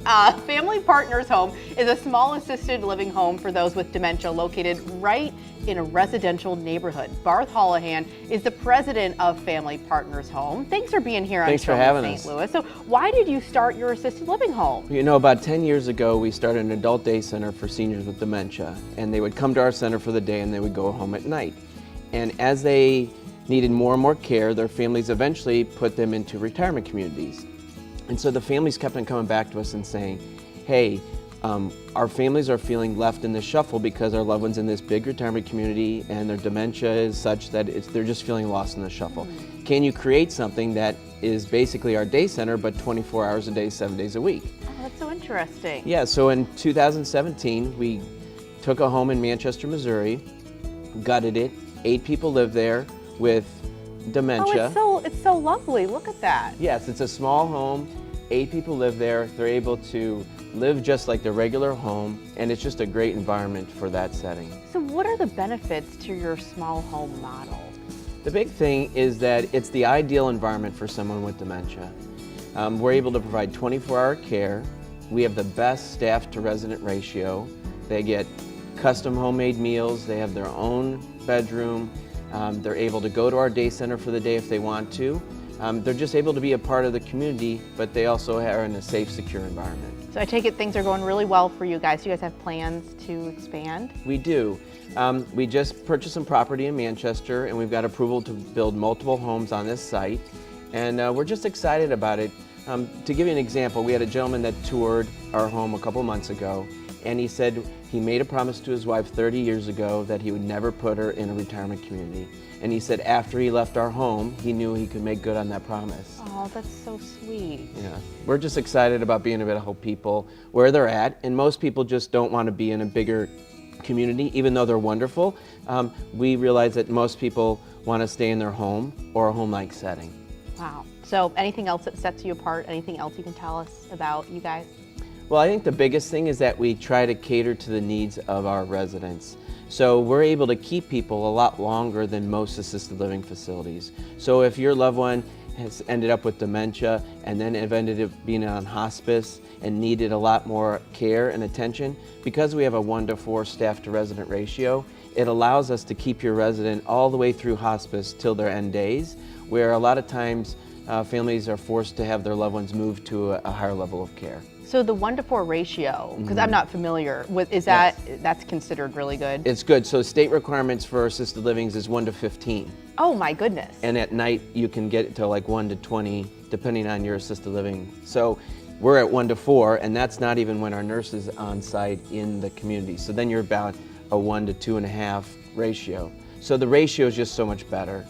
Family Partners Home is a small assisted living home for those with dementia located right in a residential neighborhood. Barth Holohan is the president of Family Partners Home. Thanks for being here on Thanks for having St. us. Louis. So why did you start your assisted living home? You know, about 10 years ago, we started an adult day center for seniors with dementia, and they would come to our center for the day and they would go home at night. And as they needed more and more care, their families eventually put them into retirement communities. And so the families kept on coming back to us and saying, hey, our families are feeling left in the shuffle because our loved ones in this big retirement community and their dementia is such that they're just feeling lost in the shuffle. Can you create something that is basically our day center, but 24 hours a day, 7 days a week? Oh, that's so interesting. Yeah, so in 2017, we took a home in Manchester, Missouri, gutted it. 8 people live there with dementia. Oh, it's so lovely. Look at that. Yes, it's a small home. 8 people live there. They're able to live just like their regular home, and it's just a great environment for that setting. So what are the benefits to your small home model? The big thing is that it's the ideal environment for someone with dementia. We're able to provide 24-hour care. We have the best staff to resident ratio. They get custom homemade meals. They have their own bedroom. They're able to go to our day center for the day if they want to. They're just able to be a part of the community, but they also are in a safe, secure environment. So I take it things are going really well for you guys. Do you guys have plans to expand? We do. We just purchased some property in Manchester, and we've got approval to build multiple homes on this site. And we're just excited about it. To give you an example, we had a gentleman that toured our home a couple months ago, and he said he made a promise to his wife 30 years ago that he would never put her in a retirement community. And he said after he left our home, he knew he could make good on that promise. Oh, that's so sweet. Yeah, we're just excited about being able to help people where they're at, and most people just don't want to be in a bigger community, even though they're wonderful. We realize that most people want to stay in their home or a home-like setting. Wow. So anything else that sets you apart? Anything else you can tell us about you guys? Well, I think the biggest thing is that we try to cater to the needs of our residents. So we're able to keep people a lot longer than most assisted living facilities. So if your loved one has ended up with dementia and then have ended up being on hospice and needed a lot more care and attention, because we have a 1-to-4 staff to resident ratio, it allows us to keep your resident all the way through hospice till their end days, where a lot of times families are forced to have their loved ones move to a higher level of care. So the 1-to-4 ratio, because I'm not familiar with, that's considered really good? It's good. So state requirements for assisted livings is 1-to-15. Oh my goodness. And at night you can get it to like 1-to-20 depending on your assisted living. So we're at 1-to-4, and that's not even when our nurse is on site in the community. So then you're about a 1-to-2.5 ratio. So the ratio is just so much better.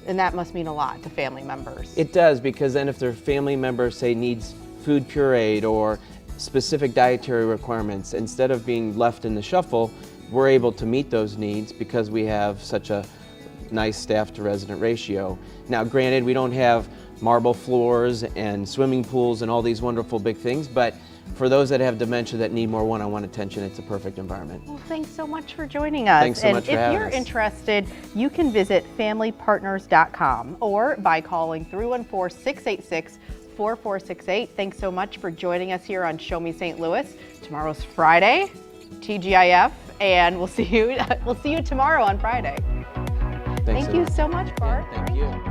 And that must mean a lot to family members. It does, because then if their family member, say, needs food pureed or specific dietary requirements, instead of being left in the shuffle, we're able to meet those needs because we have such a nice staff to resident ratio. Now granted, we don't have marble floors and swimming pools and all these wonderful big things, but for those that have dementia that need more one-on-one attention, it's a perfect environment. Well, thanks so much for joining us. Thanks so much for having us. And if you're interested, you can visit familypartners.com or by calling 314-686-4468. Thanks so much for joining us here on Show Me St. Louis. Tomorrow's Friday, TGIF, and we'll see you tomorrow on Friday. Thanks Thank you so much, Barth. Yeah, thank you.